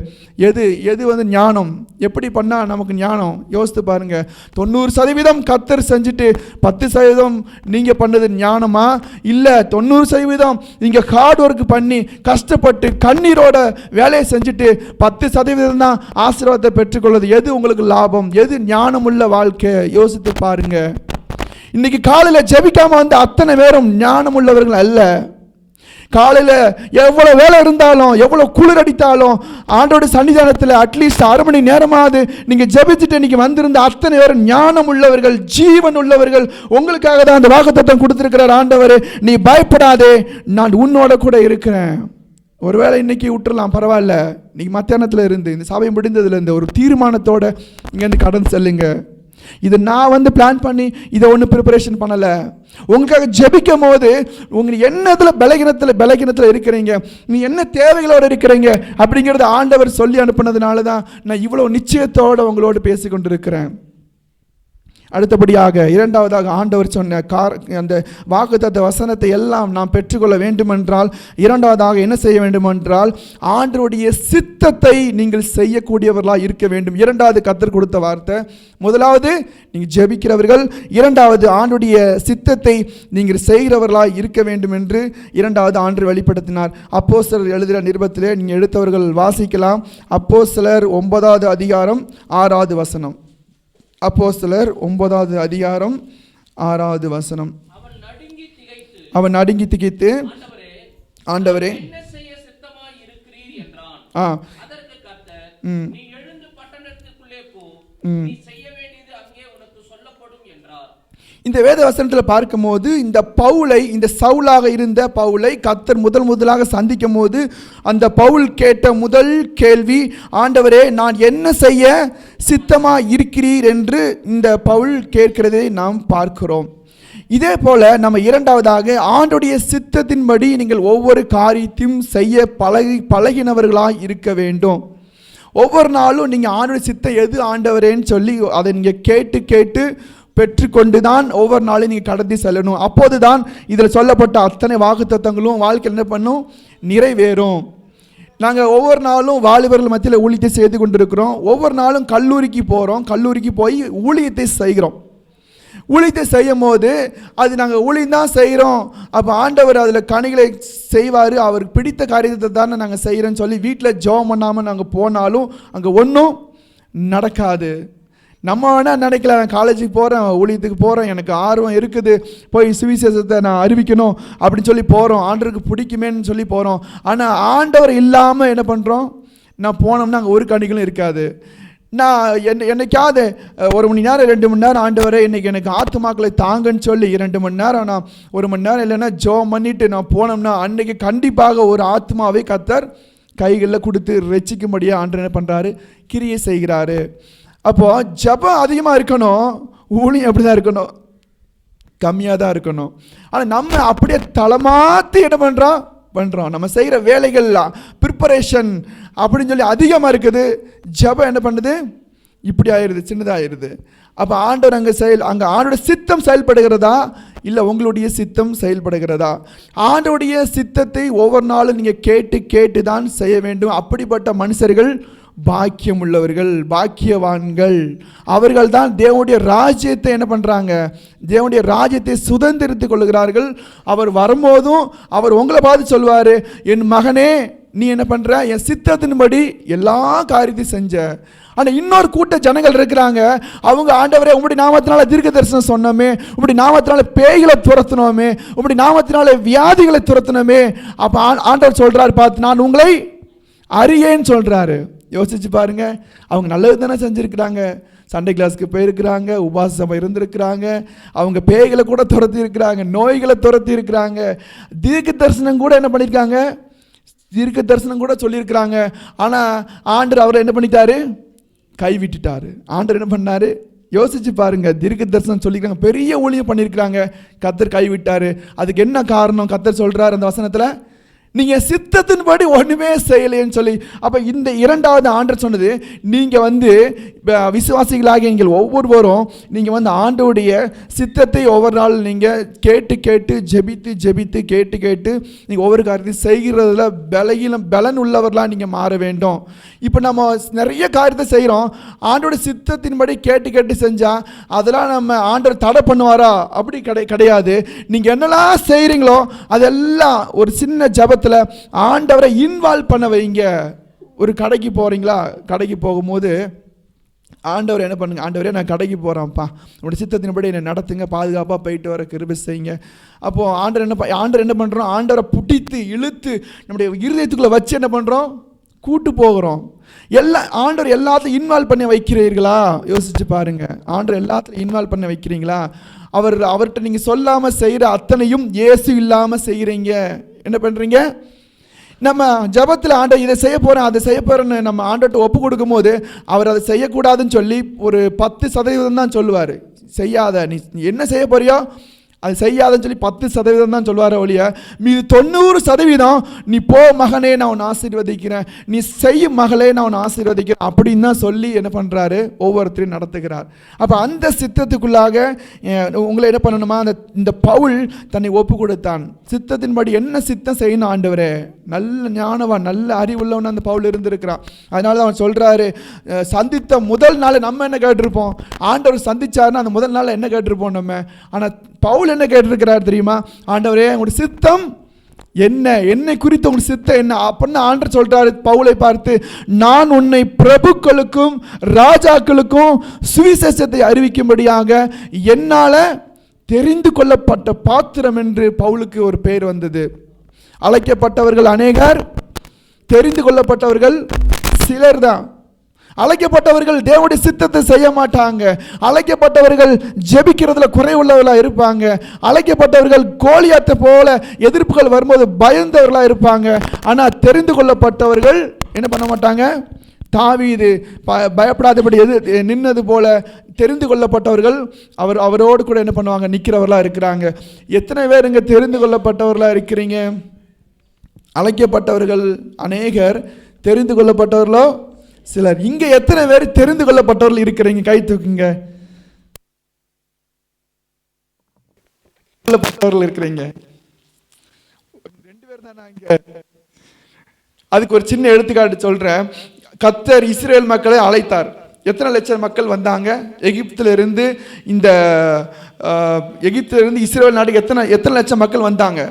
எது வந்து ஞானம், எப்படி பண்ணால் நமக்கு ஞானம் யோசித்து பாருங்கள். 90% கர்த்தர் செஞ்சுட்டு 10% நீங்கள் பண்ணது ஞானமா? இல்லை 90% நீங்கள் ஹார்ட் ஒர்க் பண்ணி கஷ்டப்பட்டு கண்ணீரோட வேலையை செஞ்சுட்டு 10% தான் ஆசீர்வாதத்தை பெற்றுக்கொள்வது. எது உங்களுக்கு லாபம், எது ஞானமுள்ள வாழ்க்கை? யோசித்து பாருங்க. இன்னைக்கு காலையில் ஜெபிக்காம வந்து அத்தனை பேரும் ஞானம் உள்ளவர்கள் அல்ல. காலையில் எவ்வளோ வேலை இருந்தாலும் எவ்வளோ குளிர் அடித்தாலும் ஆண்டோட சன்னிதானத்தில் அட்லீஸ்ட் 1/2 மணி நேரமாவது நீங்கள் ஜெபிச்சுட்டு இன்னைக்கு வந்திருந்த அத்தனை பேரும் ஞானம் உள்ளவர்கள், ஜீவன் உள்ளவர்கள். உங்களுக்காக தான் அந்த வாக்குத்தத்தம் கொடுத்திருக்கிறார் ஆண்டவர். நீ பயப்படாதே, நான் உன்னோட கூட இருக்கிறேன். ஒருவேளை இன்னைக்கு விட்டுறலாம், பரவாயில்ல. நீங்கள் மத்தியானத்தில் இருந்து இந்த சபை முடிந்ததுலேருந்து ஒரு தீர்மானத்தோடு இங்கேருந்து கடன் செல்லுங்க. இதை நான் வந்து பிளான் பண்ணி இதை ஒன்றும் ப்ரிப்பரேஷன் பண்ணலை. உங்களுக்காக ஜெபிக்கும் போது உங்களுக்கு என்னத்தில் பலகீனத்தில் இருக்கிறீங்க, நீ என்ன தேவைகளோடு இருக்கிறீங்க அப்படிங்கிறத ஆண்டவர் சொல்லி அனுப்புனதுனால தான் நான் இவ்வளோ நிச்சயத்தோடு உங்களோடு பேசி கொண்டிருக்கிறேன். அடுத்தபடியாக இரண்டாவதாக ஆண்டவர் சொன்ன அந்த வாக்குத்தத்த வசனத்தை எல்லாம் நாம் பெற்றுக்கொள்ள வேண்டுமென்றால் இரண்டாவதாக என்ன செய்ய வேண்டுமென்றால் ஆண்டவருடைய சித்தத்தை நீங்கள் செய்யக்கூடியவர்களாக இருக்க வேண்டும். இரண்டாவது கர்த்தர் கொடுத்த வார்த்தை. முதலாவது நீங்கள் ஜெபிக்கிறவர்கள், இரண்டாவது ஆண்டவருடைய சித்தத்தை நீங்கள் செய்கிறவர்களாக இருக்க வேண்டும் என்று இரண்டாவது ஆண்டு வெளிப்படுத்தினார். அப்போஸ்தலர் எழுதுகிற நிருபத்திலே நீங்கள் எடுத்தவர்கள் வாசிக்கலாம். அப்போஸ்தலர் 9வது அதிகாரம் 6வது வசனம். அப்போஸ்தலர் 9வது அதிகாரம் 6வது வசனம். அவன் நடுங்கி திகைத்து ஆண்டவரே இந்த வேத வசனத்தில் பார்க்கும்போது இந்த சவுலாக இருந்த பவுலை கர்த்தர் முதலாக சந்திக்கும் போது அந்த பவுல் கேட்ட முதல் கேள்வி, ஆண்டவரே நான் என்ன செய்ய சித்தமாக இருக்கிறீர் என்று இந்த பவுல் கேட்கிறதை நாம் பார்க்கிறோம். இதே போல நம்ம இரண்டாவதாக ஆண்டவருடைய சித்தத்தின்படி நீங்கள் ஒவ்வொரு காரியத்தையும் செய்ய பழகினவர்களாக இருக்க வேண்டும். ஒவ்வொரு நாளும் நீங்கள் ஆண்டவருடைய சித்தம் எது ஆண்டவரேன்னு சொல்லி அதை நீங்கள் கேட்டு பெற்றுக்கொண்டு தான் ஒவ்வொரு நாளும் நீங்கள் கடத்தி செல்லணும். அப்போது தான் இதில் சொல்லப்பட்ட அத்தனை வாக்குத்தத்தங்களும் வாழ்க்கையில் என்ன பண்ணும், நிறைவேறும். நாங்கள் ஒவ்வொரு நாளும் வாலிபர்கள் மத்தியில் ஊழியத்தை செய்து கொண்டிருக்கிறோம். ஒவ்வொரு நாளும் கல்லூரிக்கு போகிறோம். கல்லூரிக்கு போய் ஊழியத்தை செய்கிறோம். ஊழியத்தை செய்யும் போது அது நாங்கள் ஊழியம் தான் செய்கிறோம், அப்போ ஆண்டவர் அதில் கனிகளை செய்வார், அவருக்கு பிடித்த காரியத்தை தானே நாங்கள் செய்கிறோன்னு சொல்லி வீட்டில் ஜெபம் பண்ணாமல் நாங்கள் போனாலும் அங்கே ஒன்றும் நடக்காது. நம்ம வேணால் நினைக்கல, நான் காலேஜுக்கு போகிறேன், ஊழியத்துக்கு போகிறேன், எனக்கு ஆர்வம் இருக்குது, போய் சுவிசேஷத்தை நான் அறிவிக்கணும் அப்படின்னு சொல்லி போகிறோம், ஆண்டவருக்கு பிடிக்குமேன்னு சொல்லி போகிறோம். ஆனால் ஆண்டவர் இல்லாமல் என்ன பண்ணுறோம், நான் போனோம்னா அங்கே ஒரு கனிகளும் இருக்காது. நான் என்னைக்காவது 1 மணி நேரம் 2 மணி நேரம் ஆண்டவரே இன்றைக்கி எனக்கு ஆத்துமாக்களை தாங்கன்னு சொல்லி 2 மணி நேரம் நான் 1 மணி நேரம் இல்லைன்னா ஜெபம் பண்ணிவிட்டு நான் போனோம்னா அன்றைக்கி கண்டிப்பாக ஒரு ஆத்மாவை கர்த்தர் கைகளில் கொடுத்து ரட்சிக்கும்படியாக ஆண்டவர் என்ன பண்ணுறாரு, கிரியை செய்கிறாரு. அப்போது ஜெபம் அதிகமாக இருக்கணும், ஊழியம் அப்படி தான் இருக்கணும், கம்மியாக தான் இருக்கணும். ஆனால் நம்ம அப்படியே தலைமாற்றி என்ன பண்ணுறோம், நம்ம செய்கிற வேலைகள்லாம் ப்ரிப்பரேஷன் அப்படின்னு சொல்லி அதிகமாக இருக்குது, ஜெபம் என்ன பண்ணுது, இப்படி ஆயிடுது, சின்னதாகிடுது. அப்போ ஆண்டவர் அங்கே ஆண்டோட சித்தம் செயல்படுகிறதா இல்லை உங்களுடைய சித்தம் செயல்படுகிறதா? ஆண்டோடைய சித்தத்தை ஒவ்வொரு நாளும் நீங்கள் கேட்டு தான் செய்ய வேண்டும். அப்படிப்பட்ட மனுஷர்கள் பாக்கியம் உள்ளவர்கள், பாக்கியவான்கள். அவர்கள் தான் தேவனுடைய ராஜ்யத்தை என்ன பண்ணுறாங்க, தேவனுடைய ராஜ்யத்தை சுதந்திரித்து கொள்ளுகிறார்கள். அவர் வரும்போதும் அவர் உங்களை பார்த்து சொல்வார், என் மகனே நீ என்ன பண்ணுற, என் சித்தத்தின்படி எல்லா காரியத்தையும் செஞ்ச. ஆனால் இன்னொரு கூட்ட ஜனங்கள் இருக்கிறாங்க, அவங்க ஆண்டவரே உங்களுடைய நாமத்தினால தீர்க்க தரிசனம் சொன்னோமே, உங்களுடைய நாமத்தினால பேய்களை துரத்தினோமே, உங்களுடைய நாமத்தினால வியாதிகளை துரத்தினோமே. அப்போ ஆண்டவர் சொல்கிறார், பார்த்து நான் உங்களை அறியேன்னு சொல்கிறாரு. யோசிச்சு பாருங்க, அவங்க நல்லது தானே செஞ்சுருக்கிறாங்க, சண்டே கிளாஸுக்கு போயிருக்கிறாங்க, உபாச சபை இருந்திருக்கிறாங்க, அவங்க பேய்களை கூட துரத்தி இருக்கிறாங்க, நோய்களை துரத்தி இருக்கிறாங்க, தீர்க்க தரிசனம் கூட என்ன பண்ணியிருக்காங்க, தீர்க்க தரிசனம் கூட சொல்லியிருக்கிறாங்க. ஆனால் ஆண்டவர் அவரை என்ன பண்ணிட்டாரு, கைவிட்டுட்டாரு. ஆண்டவர் என்ன பண்ணாரு, யோசிச்சு பாருங்க, தீர்க்க தரிசனம் சொல்லியிருக்காங்க, பெரிய ஊழியம் பண்ணியிருக்கிறாங்க, கர்த்தர் கைவிட்டாரு. அதுக்கு என்ன காரணம்? கர்த்தர் சொல்றாரு அந்த வசனத்தில், நீங்க சித்தத்தின்படி ஒண்ணுமே செய்யலைன்னு சொல்லி. அப்ப இந்த இரண்டாவது ஆண்டவர் சொன்னது, நீங்க விசுவாசிகளாக நீங்கள் ஒவ்வொருவரும் நீங்க ஆண்டவருடைய சித்தத்தை ஒவ்வொரு நாள் நீங்க கேட்டு கேட்டு ஜெபித்து கேட்டு நீங்க ஒவ்வொரு காரியத்தையும் செய்கிறதுல பலன் உள்ளவர்களா நீங்க மாற வேண்டும். இப்போ நம்ம நிறைய காரியத்தை செய்கிறோம், ஆண்டோட சித்தத்தின்படி கேட்டு செஞ்சா அதெல்லாம் நம்ம ஆண்டவர் தடை பண்ணுவாரா? அப்படி கிடையாது. நீங்க என்னெல்லாம் செய்கிறீங்களோ அதெல்லாம் ஒரு சின்ன ஜபத்தில் ஆண்டவரை இன்வால்வ் பண்ண வைங்க. ஒரு கடைக்கு போறீங்களா, கடைக்கு போகும்போது ஆண்டவர் என்ன பண்ணுங்க, ஆண்டவரே நான் கடைக்கு போகிறேன்ப்பா, உங்களுடைய சித்தத்தின்படி என்னை நடத்துங்க, பாதுகாப்பாக போயிட்டு வர கிருபை செய்யுங்க. அப்போது ஆண்டவர் என்ன பண்ணுறோம், ஆண்டவரை பிடித்து இழுத்து நம்முடைய இருதயத்துக்குள்ளே வச்சு என்ன பண்ணுறோம், கூட்டு போகிறோம். ஆண்டவர் எல்லாத்தையும் இன்வால்வ் பண்ணி வைக்கிறீர்களா? யோசிச்சு பாருங்க. ஆண்டவர் எல்லாத்தையும் இன்வால்வ் பண்ணி வைக்கிறீங்களா? அவர்கிட்ட நீங்கள் சொல்லாமல் செய்கிற அத்தனையும் இயேசு இல்லாமல் செய்கிறீங்க. என்ன பண்ணுறீங்க? நம்ம ஜபத்தில் ஆண்டவர் இதை செய்ய போகிறேன் அதை செய்ய போகிறேன்னு நம்ம ஆண்டவர்கிட்ட ஒப்பு கொடுக்கும் போது அவர் அதை செய்யக்கூடாதுன்னு சொல்லி ஒரு 10% தான் சொல்லுவார். செய்யாத, நீ என்ன செய்ய போறியோ அது செய்யாதன்னு சொல்லி 10% தான் சொல்லுவார் ஒழிய, மீது 90% நீ போ மகனே நான் உன்னை ஆசீர்வதிக்கிறேன், நீ செய்யும் மகளே நான் உன்னை ஆசீர்வதிக்கிறேன் அப்படின்னு தான் சொல்லி என்ன பண்ணுறாரு, ஒவ்வொருத்தரையும் நடத்துகிறார். அப்போ அந்த சித்தத்துக்குள்ளாக உங்களை என்ன பண்ணணுமா, இந்த பவுல் தன்னை ஒப்பு கொடுத்தான். சித்தத்தின்படி என்ன சித்தம் செய்யணும் ஆண்டவரே, நல்ல ஞானவான் நல்ல அறிவுள்ளவன் அந்த பவுல் இருந்திருக்கிறான். அதனால தான் அவன் சொல்கிறாரு, சந்தித்த முதல் நாள் நம்ம என்ன கேட்டிருப்போம், ஆண்டவர் சந்திச்சாருன்னா அந்த முதல் நாள் என்ன கேட்டிருப்போம் நம்ம. ஆனால் பவுல் என்ன கேட்டிருக்கிறார் தெரியுமா, ஆண்டவரே உங்களுடைய சித்தம் என்ன, என்னை குறித்து உங்களுடைய சித்தம் என்ன அப்படின்னு ஆண்டவர் சொல்றாரு பவுலை பார்த்து, நான் உன்னை பிரபுக்களுக்கும் ராஜாக்களுக்கும் சுவிசேஷத்தை அறிவிக்கும்படியாக என்னால தெரிந்து கொள்ளப்பட்ட பாத்திரம் என்று பவுலுக்கு ஒரு பெயர் வந்தது. அழைக்கப்பட்டவர்கள் அநேகர், தெரிந்து கொள்ளப்பட்டவர்கள் சிலர் தான். அழைக்கப்பட்டவர்கள் தேவனுடைய சித்தத்தை செய்ய மாட்டாங்க. அழைக்கப்பட்டவர்கள் ஜெபிக்கிறதுல குறைவுள்ளவர்களாக இருப்பாங்க. அழைக்கப்பட்டவர்கள் கோலியாத்தை போல எதிர்ப்புகள் வரும்போது பயந்தவர்களாக இருப்பாங்க. ஆனால் தெரிந்து கொள்ளப்பட்டவர்கள் என்ன பண்ண மாட்டாங்க, தாவீது பயப்படாதபடி நின்னது போல தெரிந்து கொள்ளப்பட்டவர்கள் அவரோடு கூட என்ன பண்ணுவாங்க, நிற்கிறவர்களாக இருக்கிறாங்க. எத்தனை பேர் இங்கே தெரிந்து கொள்ளப்பட்டவர்களாக இருக்கிறீங்க? அழைக்கப்பட்டவர்கள் அநேகர், தெரிந்து கொள்ளப்பட்டவர்களோ சிலர். இங்க எத்தனை பேர் தெரிந்து கொள்ளப்பட்டவர்கள் இருக்கிறீங்க? கை தூக்குங்க. இருக்கிறீங்க 2 பேர் தான். அதுக்கு ஒரு சின்ன எடுத்துக்காட்டு சொல்றேன். கர்த்தர் இஸ்ரேல் மக்களை அழைத்தார். எத்தனை லட்சம் மக்கள் வந்தாங்க எகிப்திலிருந்து? இந்த எகிப்திலிருந்து இஸ்ரேல் நாட்டுக்கு எத்தனை லட்சம் மக்கள் வந்தாங்க?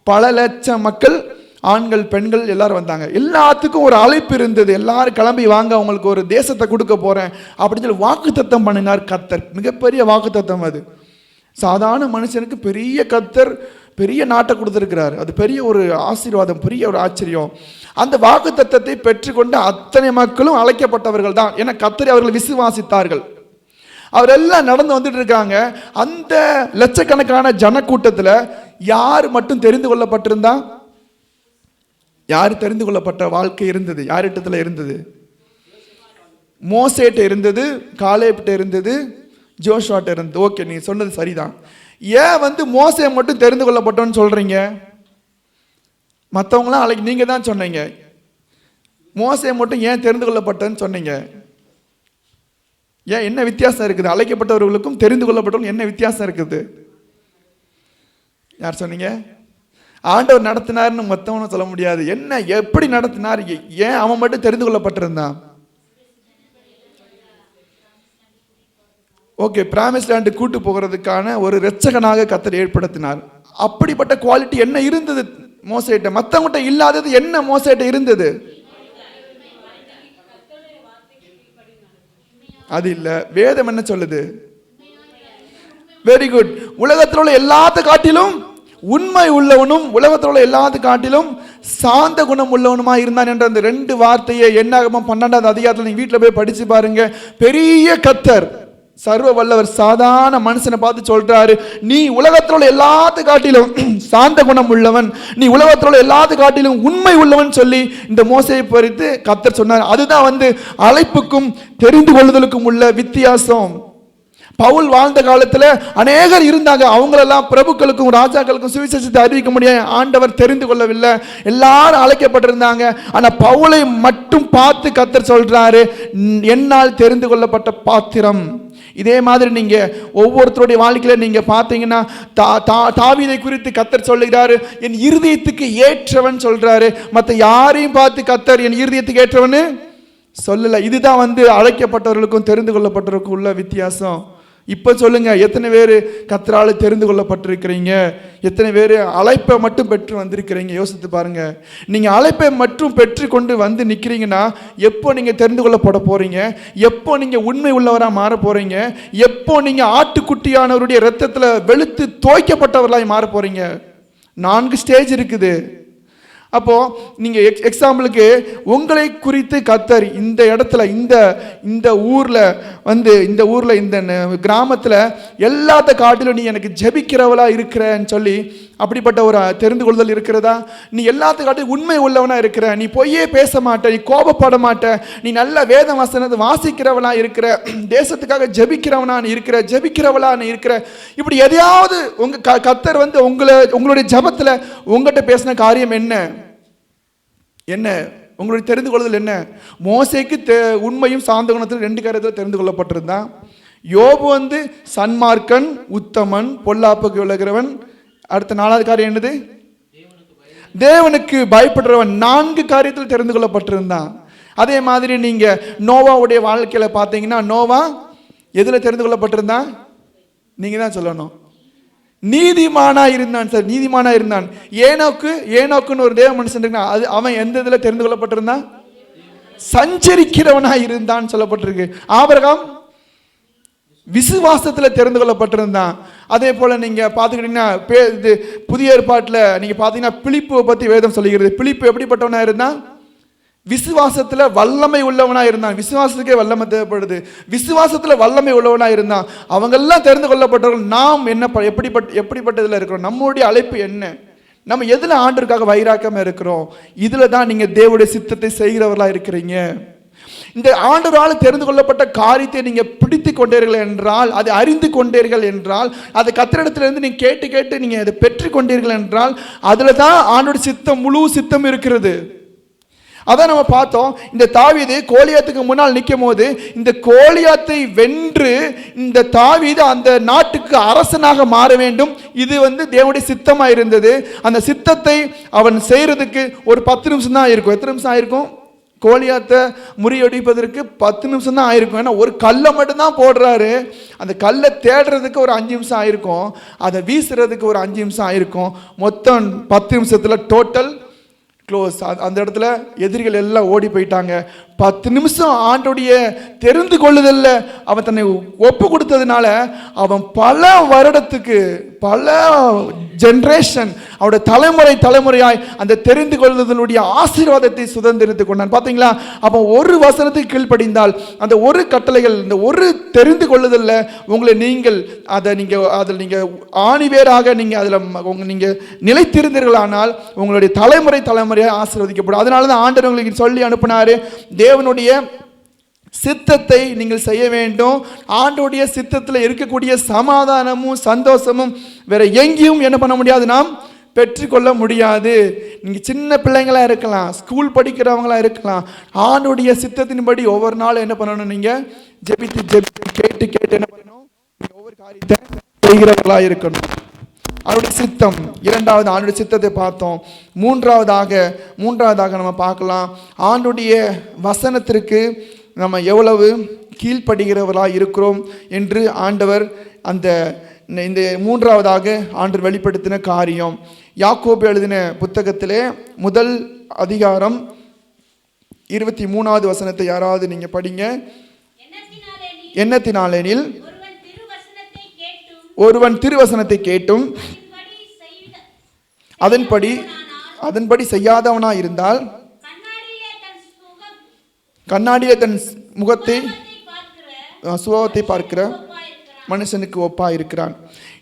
பல லட்சம் மக்கள், ஆண்கள் பெண்கள் எல்லாரும் வந்தாங்க. எல்லாத்துக்கும் ஒரு அழைப்பு இருந்தது. எல்லாரும் கிளம்பி வாங்க, அவங்களுக்கு ஒரு தேசத்தை கொடுக்க போறேன் அப்படின்னு சொல்லி வாக்குத்தத்தம் பண்ணினார் கர்த்தர். மிகப்பெரிய வாக்குத்தத்தம் அது. சாதாரண மனுஷனுக்கு பெரிய கர்த்தர் பெரிய நாட்டை கொடுத்திருக்கிறார். அது பெரிய ஒரு ஆசீர்வாதம், பெரிய ஒரு ஆச்சரியம். அந்த வாக்குத்தத்தத்தை பெற்றுக்கொண்ட அத்தனை மக்களும் அழைக்கப்பட்டவர்கள் தான். ஏன்னா கர்த்தரை அவர்கள் விசுவாசித்தார்கள். அவரெல்லாம் நடந்து வந்துட்டு இருக்காங்க. அந்த லட்சக்கணக்கான ஜனக்கூட்டத்தில் யார் மட்டும் தெரிந்து கொள்ளப்பட்டிருந்தா? யார் தெரிந்து கொள்ளப்பட்ட வாழ்க்கை இருந்தது? யாரிடத்துல இருந்தது? மோசேட்ட இருந்தது, காலேப்ட்ட இருந்தது, ஜோஷுவாட்ட இருந்தது. ஓகே, நீங்க சொன்னது சரிதான். ஏன் மோசே மட்டும் தெரிந்து கொள்ளப்பட்டோன்னு சொல்றீங்க? மற்றவங்களாம் நீங்க தான் சொன்னீங்க. மோசே மட்டும் ஏன் தெரிந்து கொள்ளப்பட்டன்னு சொன்னீங்க? ஏன், என்ன வித்தியாசம் இருக்குது? அழைக்கப்பட்டவர்களுக்கும் தெரிந்து கொள்ளப்பட்டவர்களுக்கும் என்ன வித்தியாசம் இருக்குது? யார் சொன்னீங்க? ஆண்டவர் நடத்தினார்னு மொத்தம்னு சொல்ல முடியாது. என்ன, எப்படி நடத்தினார்? ஏன் அவன் மட்டும் தெரிந்து கொள்ளப்பட்டிருந்தான்? ஓகே, பிராமிஸ் லேண்ட் கூட்டு போகிறதுக்கான ஒரு இரட்சகனாக கர்த்தர் ஏற்படுத்தினார். அப்படிப்பட்ட குவாலிட்டி என்ன இருந்தது மோசேட்ட? மற்றவங்கிட்ட இல்லாதது என்ன மோசேட்ட இருந்தது? அது இல்ல. வேதம் என்ன சொல்லுது? Very good. உலகத்தில் உள்ள எல்லாத்த காட்டிலும் உண்மை உள்ளவனும் உலகத்தில் உள்ள எல்லாத்து காட்டிலும் சாந்த குணம் உள்ளவனுமா இருந்தான் என்ற அந்த 2 வார்த்தையை என்னாகமம் 12வது அதிகாரத்தில் நீங்க வீட்டில் போய் படிச்சு பாருங்க. பெரிய கர்த்தர், சர்வ வல்லவர் சாதாரண மனுஷனை பார்த்து சொல்றாரு, நீ உலகத்தில் உள்ள எல்லாத்து காட்டிலும் சாந்த குணம் உள்ளவன், நீ உலகத்தில் உள்ள எல்லாத்து காட்டிலும் உண்மை உள்ளவன் சொல்லி இந்த மோசையை பறித்து கர்த்தர் சொன்னார். அதுதான் அழைப்புக்கும் தெரிந்து கொள்ளுதலுக்கும் உள்ள வித்தியாசம். பவுல் வாழ்ந்த காலத்துல அநேகர் இருந்தாங்க. அவங்களெல்லாம் பிரபுக்களுக்கும் ராஜாக்களுக்கும் சுவிசேஷத்தை அறிவிக்க முடியாது, ஆண்டவர் தெரிந்து கொள்ளவில்லை. எல்லாரும் அழைக்கப்பட்டிருந்தாங்க. ஆனா பவுலை மட்டும் பார்த்து கர்த்தர் சொல்றாரு, என்னால் தெரிந்து கொள்ளப்பட்ட பாத்திரம். இதே மாதிரி நீங்க ஒவ்வொருத்தருடைய வாழ்க்கையில நீங்க பார்த்தீங்கன்னா தாவீதை குறித்து கர்த்தர் சொல்லுகிறாரு, என் இருதயத்துக்கு ஏற்றவன் சொல்றாரு. மற்ற யாரையும் பார்த்து கர்த்தர் என் இருதயத்துக்கு ஏற்றவன்னு சொல்லல. இதுதான் அழைக்கப்பட்டவர்களுக்கும் தெரிந்து கொள்ளப்பட்டவர்களுக்கும் உள்ள வித்தியாசம். இப்போ சொல்லுங்க, எத்தனை பேர் கர்த்தரால் தெரிந்து கொள்ளப்பட்டிருக்கிறீங்க? எத்தனை பேர் அழைப்பை மட்டும் பெற்று வந்திருக்கிறீங்க? யோசித்து பாருங்க. நீங்க அழைப்பை மட்டும் பெற்று கொண்டு வந்து நிற்கிறீங்கன்னா எப்போ நீங்க தெரிந்து கொள்ளப்பட போறீங்க? எப்போ நீங்க உண்மை உள்ளவராக மாற போறீங்க? எப்போ நீங்க ஆட்டுக்குட்டியானவருடைய ரத்தத்தில் வெளுத்து தோய்க்கப்பட்டவர்களாய் மாற போறீங்க? 4 ஸ்டேஜ் இருக்குது. அப்போ நீங்க எக்ஸாம்பிளுக்கு உங்களை குறித்து கர்த்தர் இந்த இடத்துல இந்த ஊர்ல இந்த கிராமத்துல எல்லாத்த காட்டிலும் நீ எனக்கு ஜெபிக்கிறவளா இருக்கிறன்னு சொல்லி அப்படிப்பட்ட ஒரு தெரிந்து கொள்ளுதல் இருக்கிறதா? நீ எல்லாத்த காட்டிலும் உண்மை உள்ளவனா இருக்கிற, நீ பொய்யே பேச மாட்ட, நீ கோபப்பட மாட்ட, நீ நல்ல வேத வசனத்தை வாசிக்கிறவளா இருக்கிற, தேசத்துக்காக ஜெபிக்கிறவளா நீ இருக்கிற, இப்படி எதையாவது உங்க கர்த்தர் உங்களுடைய ஜெபத்துல உங்ககிட்ட பேசின காரியம் என்ன உங்களுடைய தெரிந்து கொள்ளுதல் என்ன? மோசேக்கு உண்மையும் சாந்த குணத்தில் 2 காரியத்தில் தெரிந்து கொள்ளப்பட்டிருந்தான். யோபு சன்மார்க்கன், உத்தமன், பொல்லாப்புக்கு விலகிறவன். அடுத்த 4வது காரியம் என்னது? தேவனுக்கு பயப்படுறவன். 4 காரியத்தில் தெரிந்து கொள்ளப்பட்டிருந்தான். அதே மாதிரி நீங்க நோவாவுடைய வாழ்க்கையில பார்த்தீங்கன்னா நோவா எதுல தெரிந்து கொள்ளப்பட்டிருந்தான்? நீங்க தான் சொல்லணும். நீதிமானா இருந்தான் சார், நீதிமானா இருந்தான். ஏனோக்குன்னு ஒரு தேவ மனுஷன் இருக்கான், அது அவன் எந்த இதில் தெரிந்து கொள்ளப்பட்டிருந்தான்? சஞ்சரிக்கிறவனா இருந்தான் சொல்லப்பட்டிருக்கு. ஆபிரகாம் விசுவாசத்தில் தெரிந்து கொள்ளப்பட்டிருந்தான். அதே போல நீங்க பார்த்துக்கிட்டீங்கன்னா புதிய ஏற்பாட்டில் நீங்க பார்த்தீங்கன்னா பிலிப்புவை பத்தி வேதம் சொல்லுகிறது. பிலிப்பு எப்படிப்பட்டவனா இருந்தான்? விசுவாசத்துல வல்லமை உள்ளவனா இருந்தான். விசுவாசத்துக்கே வல்லமை தேவைப்படுது. விசுவாசத்துல வல்லமை உள்ளவனா இருந்தான். அவங்கெல்லாம் தெரிந்து கொள்ளப்பட்டவர்கள். நாம் எப்படிப்பட்டதுல இருக்கிறோம்? நம்முடைய அழைப்பு என்ன? நம்ம எதுல ஆண்டவருக்காக வைராக்கமா இருக்கிறோம்? இதுல தான் நீங்க தேவனுடைய சித்தத்தை செய்கிறவர்களா இருக்கிறீங்க. இந்த ஆண்டவரால் தெரிந்து கொள்ளப்பட்ட காரியத்தை நீங்க பிடித்து கொண்டீர்கள் என்றால், அதை அறிந்து கொண்டீர்கள் என்றால், அதை கர்த்தரிடத்திலிருந்து நீங்க கேட்டு நீங்க அதை பெற்று கொண்டீர்கள் என்றால், அதுல தான் ஆண்டவருடைய சித்தம், முழு சித்தம் இருக்கிறது. அதான் நம்ம பார்த்தோம். இந்த தாவீது கோலியாத்துக்கு முன்னால் நிற்கும் போது இந்த கோலியாத்தை வென்று இந்த தாவீது அந்த நாட்டுக்கு அரசனாக மாற வேண்டும். இது தேவனுடைய சித்தமா இருந்தது. அந்த சித்தத்தை அவன் செய்யறதுக்கு ஒரு 10 நிமிஷம் தான் ஆயிருக்கும். எத்தனை நிமிஷம் ஆயிருக்கும்? கோலியாத்தை முறியடிப்பதற்கு 10 நிமிஷம் தான் ஆயிருக்கும். ஏன்னா ஒரு கல்லை மட்டும்தான் போடுறாரு. அந்த கல்லை தேடுறதுக்கு ஒரு 5 நிமிஷம் ஆயிருக்கும். அதை வீசுறதுக்கு ஒரு 5 நிமிஷம் ஆயிருக்கும். மொத்தம் 10 நிமிஷத்துல டோட்டல் க்ளோஸ். அந்த இடத்துல எதிரிகள் எல்லாம் ஓடி போயிட்டாங்க. 10 நிமிஷம் ஆண்டோடைய தெரிந்து கொள்ளுதல்ல அவன் தன்னை ஒப்பு கொடுத்ததுனால அவன் பல வருடத்துக்கு, பல ஜெனரேஷன், அவருடைய தலைமுறையாய் அந்த தெரிந்து கொள்ளுதலுடைய ஆசீர்வாதத்தை சுதந்திரித்து கொண்டான். பார்த்தீங்களா? அப்போ ஒரு வசனத்துக்கு கீழ்ப்படிந்தால், அந்த ஒரு கட்டளைகள், இந்த ஒரு தெரிந்து கொள்ளுதல்ல உங்களை அதில் நீங்கள் ஆணிவேராக நீங்கள் நிலைத்திருந்தீர்களானால் உங்களுடைய தலைமுறையாக ஆசீர்வதிக்கப்படும். அதனால தான் ஆண்டவர் உங்களுக்கு சொல்லி அனுப்பினாரு, தேவனுடைய சித்தத்தை நீங்கள் செய்ய வேண்டும். ஆண்டோடைய சித்தத்தில் இருக்கக்கூடிய சமாதானமும் சந்தோஷமும் வேற எங்கேயும் என்ன பண்ண முடியாது, நாம் பெற்றுக்கொள்ள முடியாது. நீங்க சின்ன பிள்ளைங்களா இருக்கலாம், ஸ்கூல் படிக்கிறவங்களா இருக்கலாம், ஆண்டோடைய சித்தத்தின்படி ஒவ்வொரு நாளும் என்ன பண்ணணும்? நீங்க ஜெபித்து கேட்டு என்ன பண்ணணும்? ஒவ்வொரு காரியத்தை செய்கிறவர்களா இருக்கணும். அவருடைய சித்தம். 2வது ஆண்டுடைய சித்தத்தை பார்த்தோம். மூன்றாவதாக நம்ம பார்க்கலாம், ஆண்டுடைய வசனத்திற்கு நம்ம எவ்வளவு கீழ்ப்படுகிறவர்களாக இருக்கிறோம் என்று ஆண்டவர் இந்த 3வதாக ஆண்டவர் வெளிப்படுத்தின காரியம். யாக்கோபு எழுதின புத்தகத்திலே 1 அதிகாரம் 23வது வசனத்தை யாராவது நீங்க படிங்க. எண்ணத்தினாலெனில் ஒருவன் திருவசனத்தை கேட்டும் அதன்படி செய்யாதவனா இருந்தால் கண்ணாடியே தன் முகத்தை சுபாவத்தை பார்க்கிற மனுஷனுக்கு ஒப்பா இருக்கிறான்.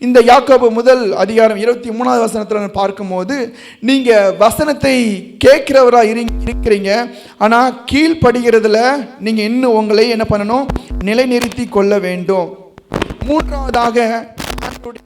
இந்த யாக்கோபு 1 அதிகாரம் 23வது வசனத்தில் பார்க்கும்போது, நீங்க வசனத்தை கேட்கிறவரா இருக்கிறீங்க, ஆனா கீழ்ப்படுகிறதுல நீங்க இன்னும் உங்களை என்ன பண்ணணும்? நிலைநிறுத்தி கொள்ள வேண்டும். மூன்றாவதாக ஆண்டவருடைய